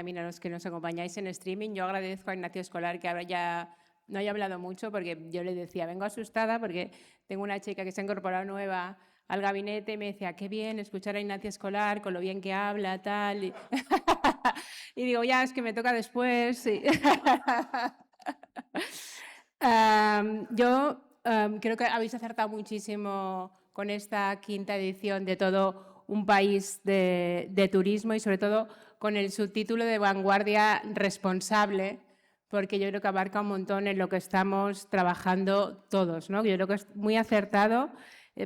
también a los que nos acompañáis en streaming. Yo agradezco a Ignacio Escolar que ahora ya no haya hablado mucho, porque yo le decía, vengo asustada porque tengo una chica que se ha incorporado nueva al gabinete y me decía, qué bien escuchar a Ignacio Escolar con lo bien que habla, tal. Y digo, ya, es que me toca después. Sí. Creo que habéis acertado muchísimo con esta quinta edición de Todo un país de turismo, y sobre todo con el subtítulo de Vanguardia Responsable, porque yo creo que abarca un montón en lo que estamos trabajando todos, ¿no? Yo creo que es muy acertado.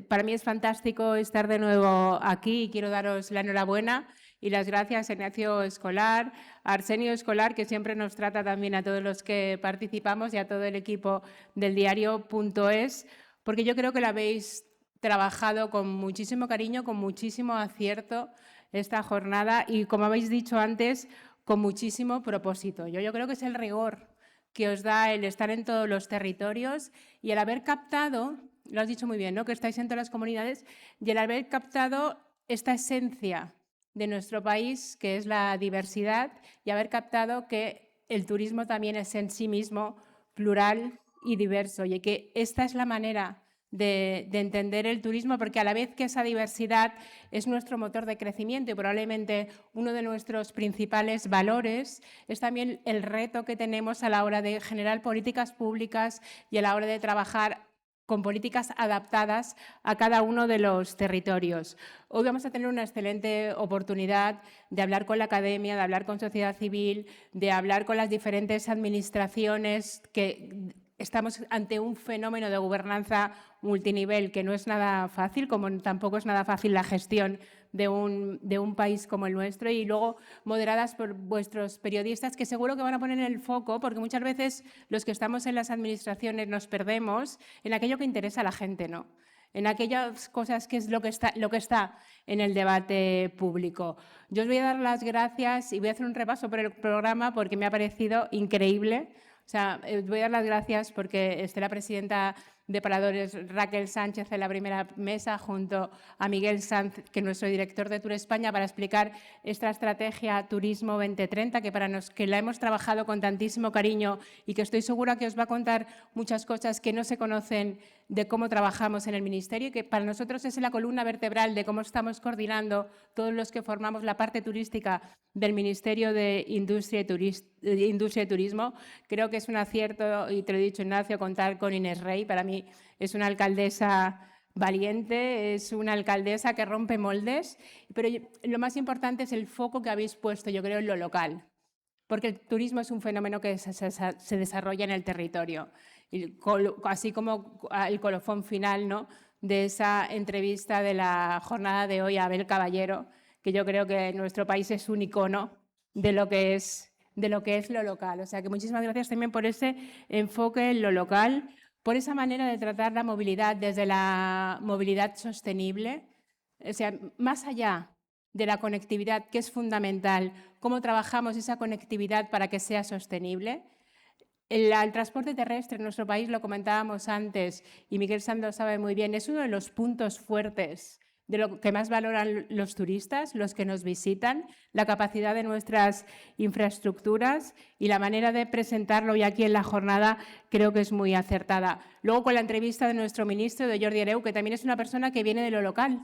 Para mí es fantástico estar de nuevo aquí y quiero daros la enhorabuena y las gracias a Ignacio Escolar, a Arsenio Escolar, que siempre nos trata también a todos los que participamos, y a todo el equipo del diario.es, porque yo creo que lo habéis trabajado con muchísimo cariño, con muchísimo acierto esta jornada y, como habéis dicho antes, con muchísimo propósito. Yo creo que es el rigor que os da el estar en todos los territorios y el haber captado, lo has dicho muy bien, ¿no?, que estáis en todas las comunidades, y el haber captado esta esencia de nuestro país, que es la diversidad, y haber captado que el turismo también es en sí mismo plural y diverso, y que esta es la manera de entender el turismo, porque a la vez que esa diversidad es nuestro motor de crecimiento y probablemente uno de nuestros principales valores, es también el reto que tenemos a la hora de generar políticas públicas y a la hora de trabajar con políticas adaptadas a cada uno de los territorios. Hoy vamos a tener una excelente oportunidad de hablar con la academia, de hablar con sociedad civil, de hablar con las diferentes administraciones, que estamos ante un fenómeno de gobernanza multinivel que no es nada fácil, como tampoco es nada fácil la gestión de un país como el nuestro, y luego moderadas por vuestros periodistas, que seguro que van a poner el foco, porque muchas veces los que estamos en las administraciones nos perdemos en aquello que interesa a la gente, ¿no?, en aquellas cosas que es lo que está en el debate público. Yo os voy a dar las gracias y voy a hacer un repaso por el programa porque me ha parecido increíble. O sea, os voy a dar las gracias porque esté la presidenta de Paradores, Raquel Sánchez, en la primera mesa, junto a Miguel Sanz, que es nuestro director de Tour España, para explicar esta estrategia Turismo 2030, que la hemos trabajado con tantísimo cariño y que estoy segura que os va a contar muchas cosas que no se conocen de cómo trabajamos en el Ministerio, y que para nosotros es la columna vertebral de cómo estamos coordinando todos los que formamos la parte turística del Ministerio de Industria y Turismo. Creo que es un acierto, y te lo he dicho, Ignacio, contar con Inés Rey. Para mí es una alcaldesa valiente, es una alcaldesa que rompe moldes, pero lo más importante es el foco que habéis puesto, yo creo, en lo local, porque el turismo es un fenómeno que se desarrolla en el territorio, así como el colofón final, ¿no?, de esa entrevista de la jornada de hoy a Abel Caballero, que yo creo que nuestro país es un icono de lo que es lo local. O sea que muchísimas gracias también por ese enfoque en lo local, por esa manera de tratar la movilidad desde la movilidad sostenible, o sea, más allá de la conectividad, que es fundamental, cómo trabajamos esa conectividad para que sea sostenible. El transporte terrestre en nuestro país, lo comentábamos antes, y Miguel Sanz lo sabe muy bien, es uno de los puntos fuertes de lo que más valoran los turistas, los que nos visitan, la capacidad de nuestras infraestructuras, y la manera de presentarlo hoy aquí en la jornada creo que es muy acertada. Luego, con la entrevista de nuestro ministro, de Jordi Hereu, que también es una persona que viene de lo local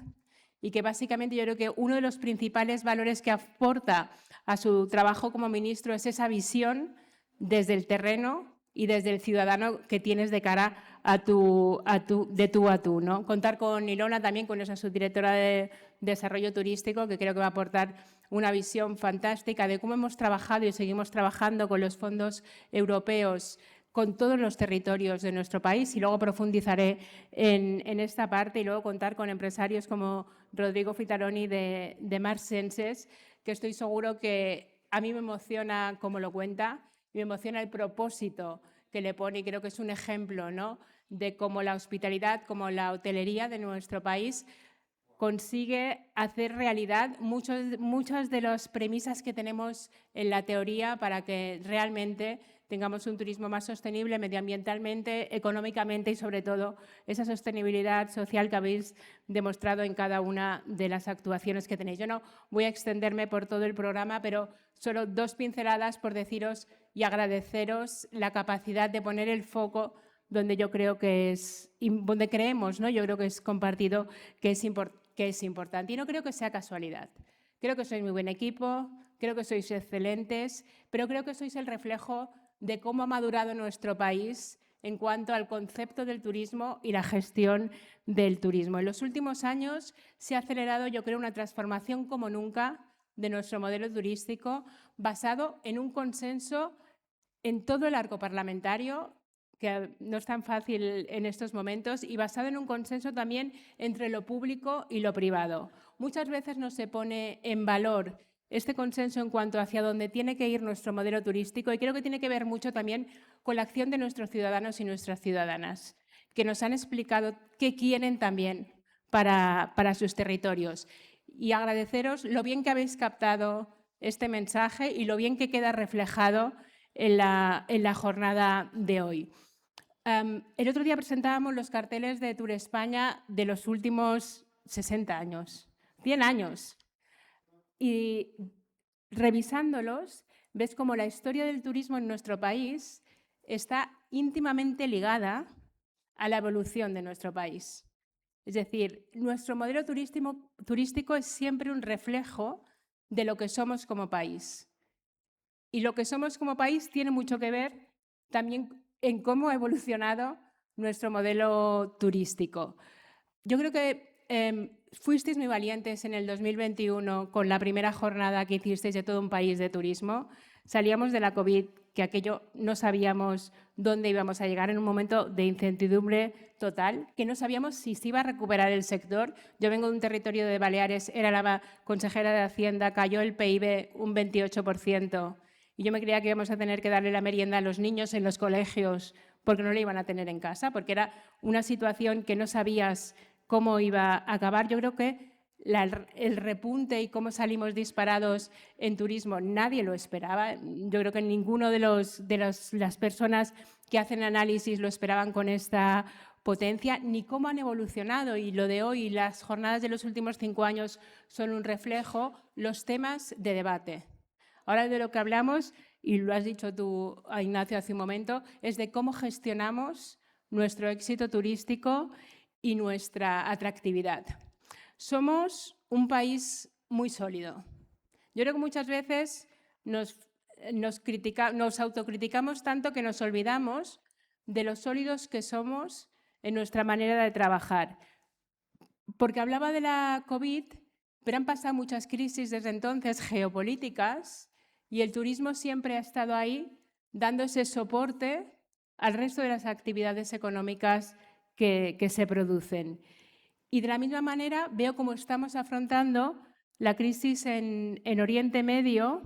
y que básicamente yo creo que uno de los principales valores que aporta a su trabajo como ministro es esa visión desde el terreno y desde el ciudadano que tienes de cara de tú a tú, ¿no? Contar con Ilona también, con esa subdirectora de Desarrollo Turístico, que creo que va a aportar una visión fantástica de cómo hemos trabajado y seguimos trabajando con los fondos europeos con todos los territorios de nuestro país, y luego profundizaré en esta parte, y luego contar con empresarios como Rodrigo Fitaroni de Mar Senses, que estoy seguro que a mí me emociona cómo lo cuenta, y me emociona el propósito que le pone, y creo que es un ejemplo, ¿no?, de cómo la hospitalidad, como la hotelería de nuestro país consigue hacer realidad muchas de las premisas que tenemos en la teoría para que realmente tengamos un turismo más sostenible medioambientalmente, económicamente y, sobre todo, esa sostenibilidad social que habéis demostrado en cada una de las actuaciones que tenéis. Yo no voy a extenderme por todo el programa, pero solo 2 pinceladas por deciros y agradeceros la capacidad de poner el foco donde yo creo que es, donde creemos, ¿no? Yo creo que es compartido, que es importante. Y no creo que sea casualidad. Creo que sois muy buen equipo, creo que sois excelentes, pero creo que sois el reflejo de cómo ha madurado nuestro país en cuanto al concepto del turismo y la gestión del turismo. En los últimos años se ha acelerado, yo creo, una transformación como nunca de nuestro modelo turístico, basado en un consenso en todo el arco parlamentario, que no es tan fácil en estos momentos, y basado en un consenso también entre lo público y lo privado. Muchas veces no se pone en valor este consenso en cuanto hacia dónde tiene que ir nuestro modelo turístico, y creo que tiene que ver mucho también con la acción de nuestros ciudadanos y nuestras ciudadanas, que nos han explicado qué quieren también para sus territorios. Y agradeceros lo bien que habéis captado este mensaje y lo bien que queda reflejado en la jornada de hoy. El otro día presentábamos los carteles de Tour España de los últimos 60 años, 100 años. Y revisándolos, ves cómo la historia del turismo en nuestro país está íntimamente ligada a la evolución de nuestro país. Es decir, nuestro modelo turístico es siempre un reflejo de lo que somos como país. Y lo que somos como país tiene mucho que ver también en cómo ha evolucionado nuestro modelo turístico. Yo creo que fuisteis muy valientes en el 2021 con la primera jornada que hicisteis de todo un país de turismo. Salíamos de la COVID, que aquello no sabíamos dónde íbamos a llegar, en un momento de incertidumbre total, que no sabíamos si se iba a recuperar el sector. Yo vengo de un territorio de Baleares, era la consejera de Hacienda, cayó el PIB un 28%. Y yo me creía que íbamos a tener que darle la merienda a los niños en los colegios porque no la iban a tener en casa, porque era una situación que no sabías cómo iba a acabar. Yo creo que el repunte y cómo salimos disparados en turismo nadie lo esperaba. Yo creo que ninguno de las personas que hacen análisis lo esperaban con esta potencia, ni cómo han evolucionado. Y lo de hoy, las jornadas de los últimos 5 años son un reflejo, los temas de debate. Ahora de lo que hablamos, y lo has dicho tú, Ignacio, hace un momento, es de cómo gestionamos nuestro éxito turístico y nuestra atractividad. Somos un país muy sólido. Yo creo que muchas veces nos autocriticamos tanto que nos olvidamos de lo sólidos que somos en nuestra manera de trabajar. Porque hablaba de la COVID, pero han pasado muchas crisis desde entonces geopolíticas, y el turismo siempre ha estado ahí dando ese soporte al resto de las actividades económicas que se producen. Y de la misma manera veo cómo estamos afrontando la crisis en Oriente Medio.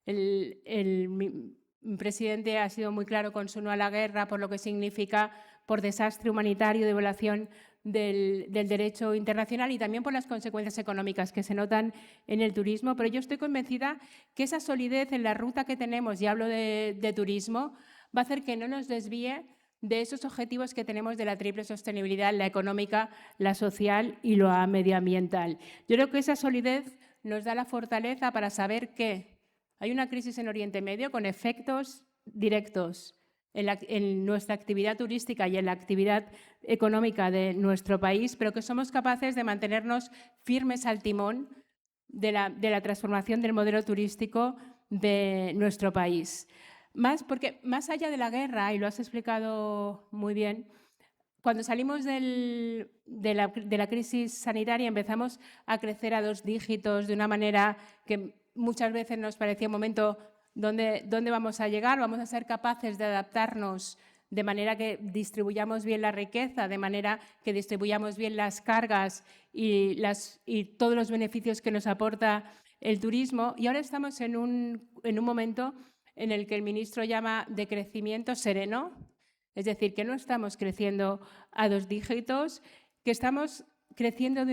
El presidente ha sido muy claro con su no a la guerra por lo que significa por desastre humanitario de violación del derecho internacional y también por las consecuencias económicas que se notan en el turismo, pero yo estoy convencida que esa solidez en la ruta que tenemos, y hablo de turismo, va a hacer que no nos desvíe de esos objetivos que tenemos de la triple sostenibilidad, la económica, la social y la medioambiental. Yo creo que esa solidez nos da la fortaleza para saber que hay una crisis en Oriente Medio con efectos directos en nuestra actividad turística y en la actividad económica de nuestro país, pero que somos capaces de mantenernos firmes al timón de la transformación del modelo turístico de nuestro país. Porque más allá de la guerra, y lo has explicado muy bien, cuando salimos de la crisis sanitaria empezamos a crecer a 2 dígitos de una manera que muchas veces nos parecía un momento ¿dónde vamos a llegar? Vamos a ser capaces de adaptarnos de manera que distribuyamos bien la riqueza, de manera que distribuyamos bien las cargas y todos los beneficios que nos aporta el turismo. Y ahora estamos en un momento en el que el ministro llama de crecimiento sereno, es decir, que no estamos creciendo a 2 dígitos, que estamos creciendo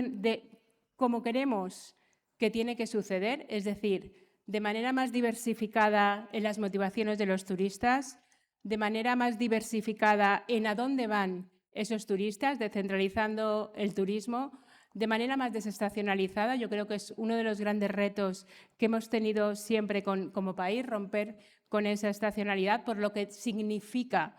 como queremos que tiene que suceder, es decir, de manera más diversificada en las motivaciones de los turistas, de manera más diversificada en a dónde van esos turistas, descentralizando el turismo, de manera más desestacionalizada. Yo creo que es uno de los grandes retos que hemos tenido siempre como país, romper con esa estacionalidad, por lo que significa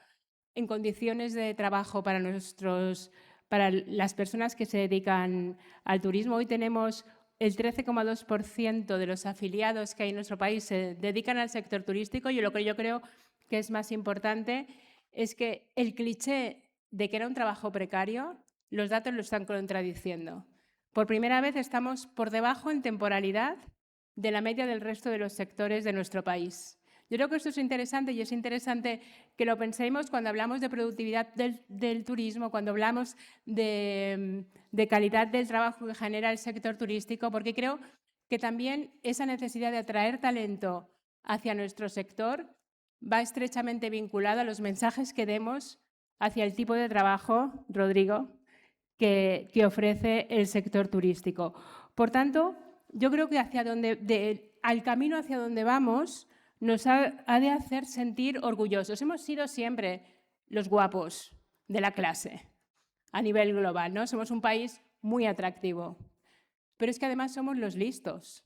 en condiciones de trabajo para las personas que se dedican al turismo. Hoy tenemos el 13,2% de los afiliados que hay en nuestro país se dedican al sector turístico, y lo que yo creo que es más importante es que el cliché de que era un trabajo precario, los datos lo están contradiciendo. Por primera vez estamos por debajo en temporalidad de la media del resto de los sectores de nuestro país. Yo creo que esto es interesante, y es interesante que lo pensemos cuando hablamos de productividad del turismo, cuando hablamos de calidad del trabajo que genera el sector turístico, porque creo que también esa necesidad de atraer talento hacia nuestro sector va estrechamente vinculada a los mensajes que demos hacia el tipo de trabajo, Rodrigo, que ofrece el sector turístico. Por tanto, yo creo que al camino hacia donde vamos nos ha de hacer sentir orgullosos. Hemos sido siempre los guapos de la clase a nivel global, ¿no? Somos un país muy atractivo, pero es que además somos los listos,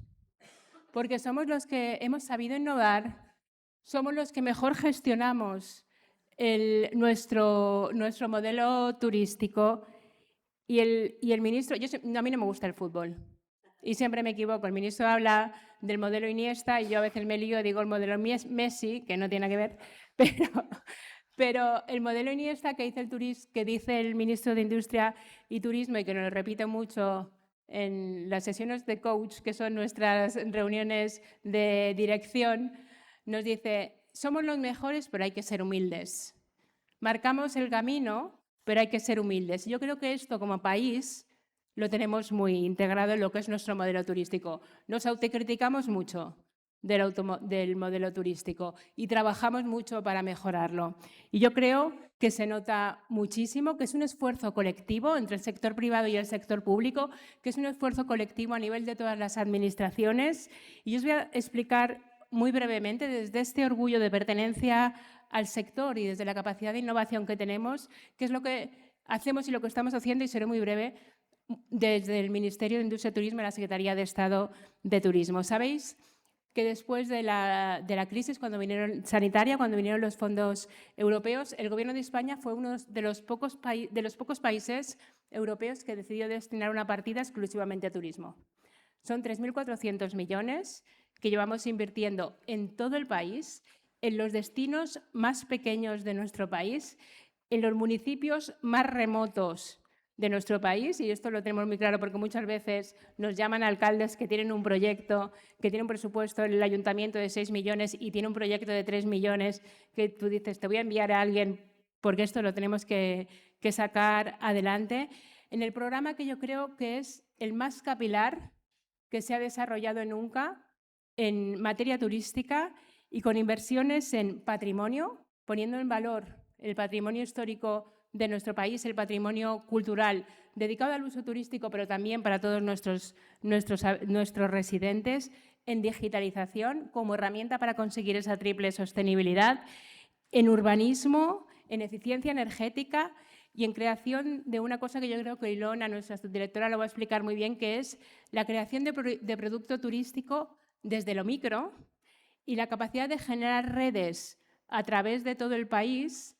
porque somos los que hemos sabido innovar, somos los que mejor gestionamos nuestro modelo turístico. Y el ministro, a mí no me gusta el fútbol y siempre me equivoco. El ministro habla del modelo Iniesta y yo a veces me lío, digo el modelo Messi, que no tiene nada que ver, pero el modelo Iniesta que dice el ministro de Industria y Turismo, y que nos lo repite mucho en las sesiones de coach, que son nuestras reuniones de dirección, nos dice: somos los mejores, pero hay que ser humildes. Marcamos el camino, pero hay que ser humildes. Yo creo que esto como país lo tenemos muy integrado en lo que es nuestro modelo turístico. Nos autocriticamos mucho del modelo turístico y trabajamos mucho para mejorarlo. Y yo creo que se nota muchísimo que es un esfuerzo colectivo entre el sector privado y el sector público, que es un esfuerzo colectivo a nivel de todas las administraciones. Y yo os voy a explicar muy brevemente, desde este orgullo de pertenencia al sector y desde la capacidad de innovación que tenemos, qué es lo que hacemos y lo que estamos haciendo, y seré muy breve, desde el Ministerio de Industria y Turismo y la Secretaría de Estado de Turismo. Sabéis que después de la crisis sanitaria, cuando vinieron los fondos europeos, el Gobierno de España fue uno de los pocos países europeos que decidió destinar una partida exclusivamente a turismo. Son 3.400 millones que llevamos invirtiendo en todo el país, en los destinos más pequeños de nuestro país, en los municipios más remotos de nuestro país, y esto lo tenemos muy claro porque muchas veces nos llaman alcaldes que tienen un proyecto, que tienen un presupuesto en el ayuntamiento de 6 millones y tiene un proyecto de 3 millones, que tú dices: te voy a enviar a alguien porque esto lo tenemos que sacar adelante. En el programa que yo creo que es el más capilar que se ha desarrollado nunca en materia turística, y con inversiones en patrimonio, poniendo en valor el patrimonio histórico de nuestro país, el patrimonio cultural dedicado al uso turístico, pero también para todos nuestros residentes, en digitalización como herramienta para conseguir esa triple sostenibilidad, en urbanismo, en eficiencia energética y en creación de una cosa que yo creo que Ilona, nuestra subdirectora, lo va a explicar muy bien, que es la creación de producto turístico desde lo micro y la capacidad de generar redes a través de todo el país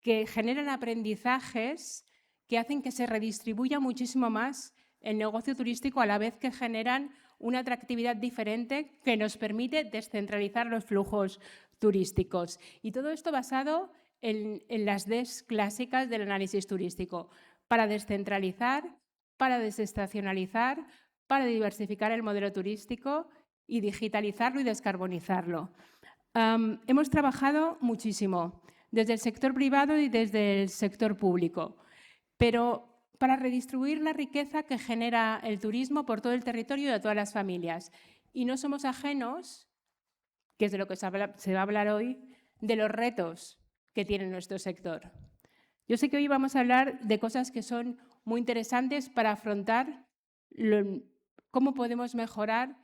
que generan aprendizajes que hacen que se redistribuya muchísimo más el negocio turístico, a la vez que generan una atractividad diferente que nos permite descentralizar los flujos turísticos. Y todo esto basado en las Ds clásicas del análisis turístico, para descentralizar, para desestacionalizar, para diversificar el modelo turístico y digitalizarlo y descarbonizarlo. Hemos trabajado muchísimo desde el sector privado y desde el sector público, pero para redistribuir la riqueza que genera el turismo por todo el territorio y a todas las familias. Y no somos ajenos, que es de lo que se va a hablar hoy, de los retos que tiene nuestro sector. Yo sé que hoy vamos a hablar de cosas que son muy interesantes para afrontar cómo podemos mejorar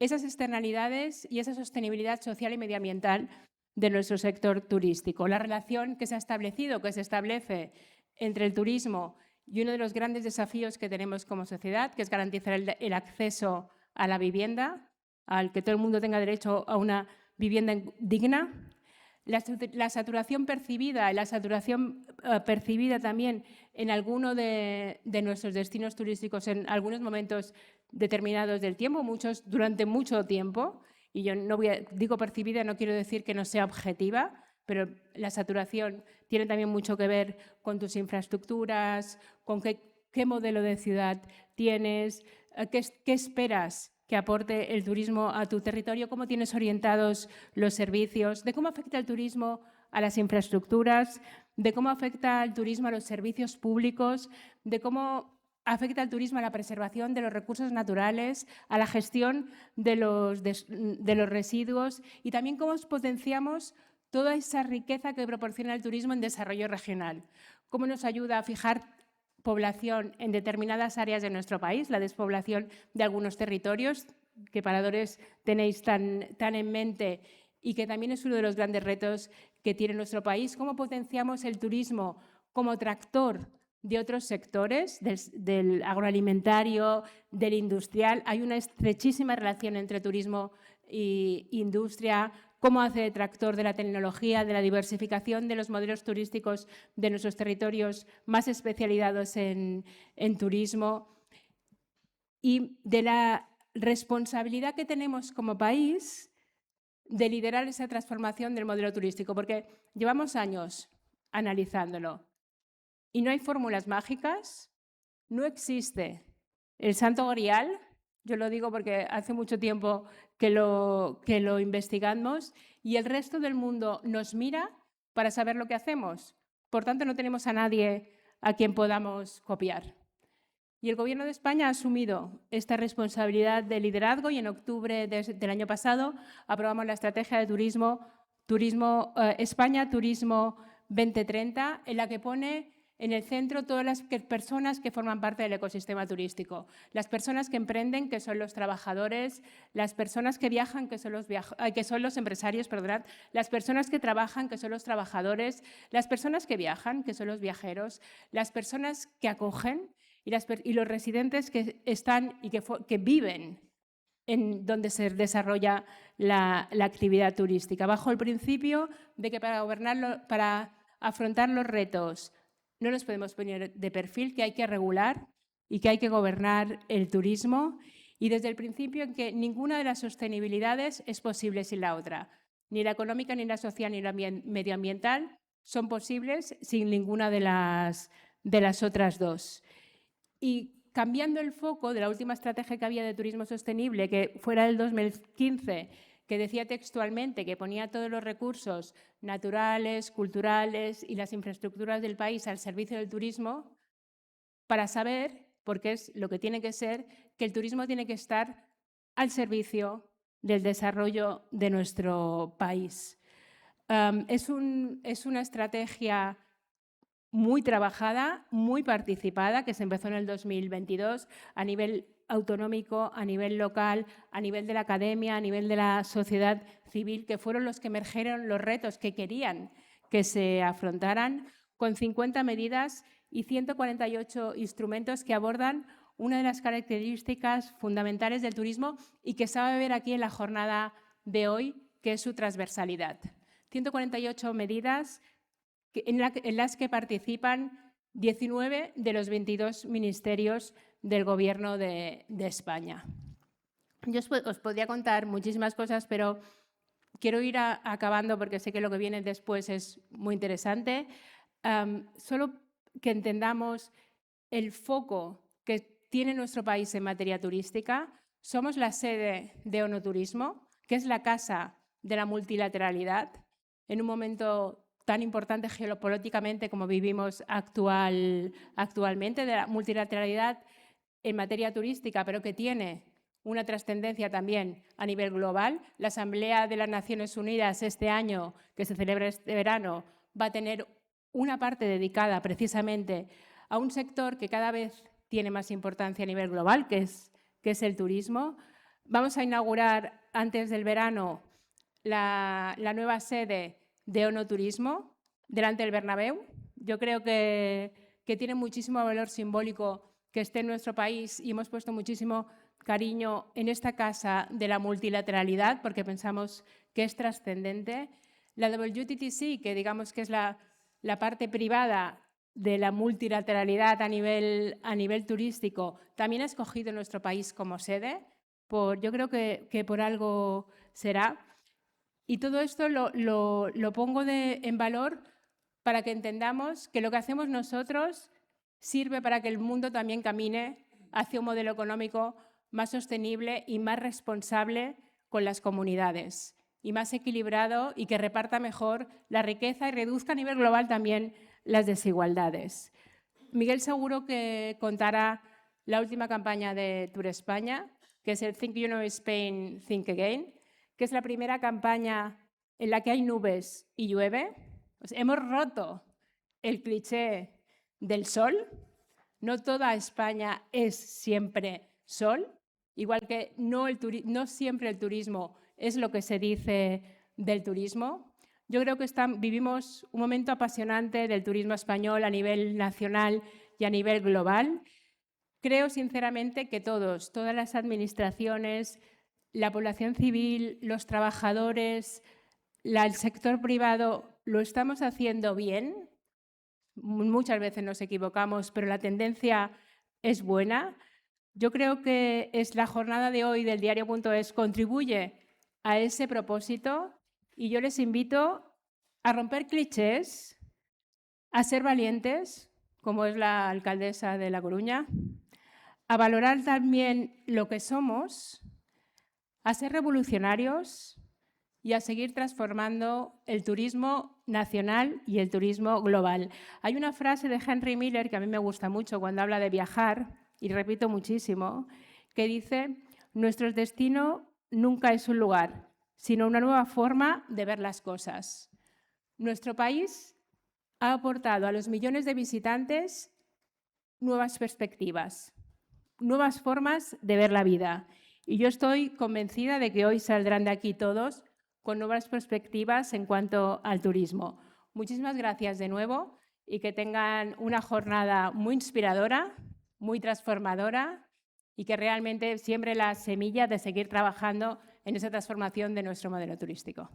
esas externalidades y esa sostenibilidad social y medioambiental de nuestro sector turístico. La relación que se ha establecido, que se establece entre el turismo y uno de los grandes desafíos que tenemos como sociedad, que es garantizar el acceso a la vivienda, al que todo el mundo tenga derecho a una vivienda digna. La saturación percibida y la saturación percibida también en alguno de nuestros destinos turísticos en algunos momentos determinados del tiempo, muchos durante mucho tiempo, y yo no digo percibida, no quiero decir que no sea objetiva, pero la saturación tiene también mucho que ver con tus infraestructuras, con qué modelo de ciudad tienes, qué esperas que aporte el turismo a tu territorio, cómo tienes orientados los servicios, de cómo afecta el turismo a las infraestructuras, de cómo afecta el turismo a los servicios públicos, de cómo afecta el turismo a la preservación de los recursos naturales, a la gestión de los residuos y también cómo potenciamos toda esa riqueza que proporciona el turismo en desarrollo regional, cómo nos ayuda a fijar población en determinadas áreas de nuestro país, la despoblación de algunos territorios, que Paradores tenéis tan en mente y que también es uno de los grandes retos que tiene nuestro país, cómo potenciamos el turismo como tractor de otros sectores, del agroalimentario, del industrial. Hay una estrechísima relación entre turismo e industria, cómo hace de tractor de la tecnología, de la diversificación de los modelos turísticos de nuestros territorios más especializados en turismo y de la responsabilidad que tenemos como país de liderar esa transformación del modelo turístico, porque llevamos años analizándolo y no hay fórmulas mágicas, no existe el santo grial. Yo lo digo porque hace mucho tiempo que lo investigamos y el resto del mundo nos mira para saber lo que hacemos. Por tanto, no tenemos a nadie a quien podamos copiar. Y el Gobierno de España ha asumido esta responsabilidad de liderazgo y en octubre del año pasado aprobamos la Estrategia de Turismo España Turismo 2030, en la que pone en el centro todas las personas que forman parte del ecosistema turístico. Las personas que emprenden, que son los trabajadores, las personas que viajan, que son los empresarios, perdonad, las personas que trabajan, que son los trabajadores, las personas que viajan, que son los viajeros, las personas que acogen y los residentes que están y que viven en donde se desarrolla la actividad turística, bajo el principio de que para afrontar los retos no nos podemos poner de perfil, que hay que regular y que hay que gobernar el turismo, y desde el principio en que ninguna de las sostenibilidades es posible sin la otra. Ni la económica, ni la social, ni la medioambiental son posibles sin ninguna de las otras dos. Y cambiando el foco de la última estrategia que había de turismo sostenible, que fuera del 2015, que decía textualmente que ponía todos los recursos naturales, culturales y las infraestructuras del país al servicio del turismo, para saber, porque es lo que tiene que ser, que el turismo tiene que estar al servicio del desarrollo de nuestro país. Es una estrategia muy trabajada, muy participada, que se empezó en el 2022 a nivel autonómico, a nivel local, a nivel de la academia, a nivel de la sociedad civil, que fueron los que emergieron los retos que querían que se afrontaran, con 50 medidas y 148 instrumentos que abordan una de las características fundamentales del turismo y que se va a ver aquí en la jornada de hoy, que es su transversalidad. 148 medidas en las que participan 19 de los 22 ministerios del Gobierno de España. Yo os podría contar muchísimas cosas, pero quiero ir acabando porque sé que lo que viene después es muy interesante. Solo que entendamos el foco que tiene nuestro país en materia turística. Somos la sede de ONU-Turismo, que es la casa de la multilateralidad, en un momento tan importante geopolíticamente como vivimos actualmente, de la multilateralidad en materia turística, pero que tiene una trascendencia también a nivel global. La Asamblea de las Naciones Unidas este año, que se celebra este verano, va a tener una parte dedicada precisamente a un sector que cada vez tiene más importancia a nivel global, que es el turismo. Vamos a inaugurar antes del verano la nueva sede de ONO Turismo delante del Bernabéu. Yo creo que tiene muchísimo valor simbólico que esté en nuestro país y hemos puesto muchísimo cariño en esta casa de la multilateralidad porque pensamos que es trascendente. La WTTC, que digamos que es la parte privada de la multilateralidad a nivel turístico, también ha escogido nuestro país como sede. Yo creo que por algo será. Y todo esto lo pongo en valor para que entendamos que lo que hacemos nosotros sirve para que el mundo también camine hacia un modelo económico más sostenible y más responsable con las comunidades y más equilibrado y que reparta mejor la riqueza y reduzca a nivel global también las desigualdades. Miguel seguro que contará la última campaña de Tour España, que es el Think You Know Spain, Think Again, que es la primera campaña en la que hay nubes y llueve. O sea, hemos roto el cliché del sol. No toda España es siempre sol, igual que no siempre el turismo es lo que se dice del turismo. Yo creo que vivimos un momento apasionante del turismo español a nivel nacional y a nivel global. Creo sinceramente que todas las administraciones, la población civil, los trabajadores, el sector privado, lo estamos haciendo bien. Muchas veces nos equivocamos, pero la tendencia es buena. Yo creo que la jornada de hoy del diario.es contribuye a ese propósito y yo les invito a romper clichés, a ser valientes, como es la alcaldesa de La Coruña, a valorar también lo que somos, a ser revolucionarios y a seguir transformando el turismo nacional y el turismo global. Hay una frase de Henry Miller que a mí me gusta mucho cuando habla de viajar, y repito muchísimo, que dice: nuestro destino nunca es un lugar, sino una nueva forma de ver las cosas. Nuestro país ha aportado a los millones de visitantes nuevas perspectivas, nuevas formas de ver la vida. Y yo estoy convencida de que hoy saldrán de aquí todos con nuevas perspectivas en cuanto al turismo. Muchísimas gracias de nuevo y que tengan una jornada muy inspiradora, muy transformadora y que realmente siembre la semilla de seguir trabajando en esa transformación de nuestro modelo turístico.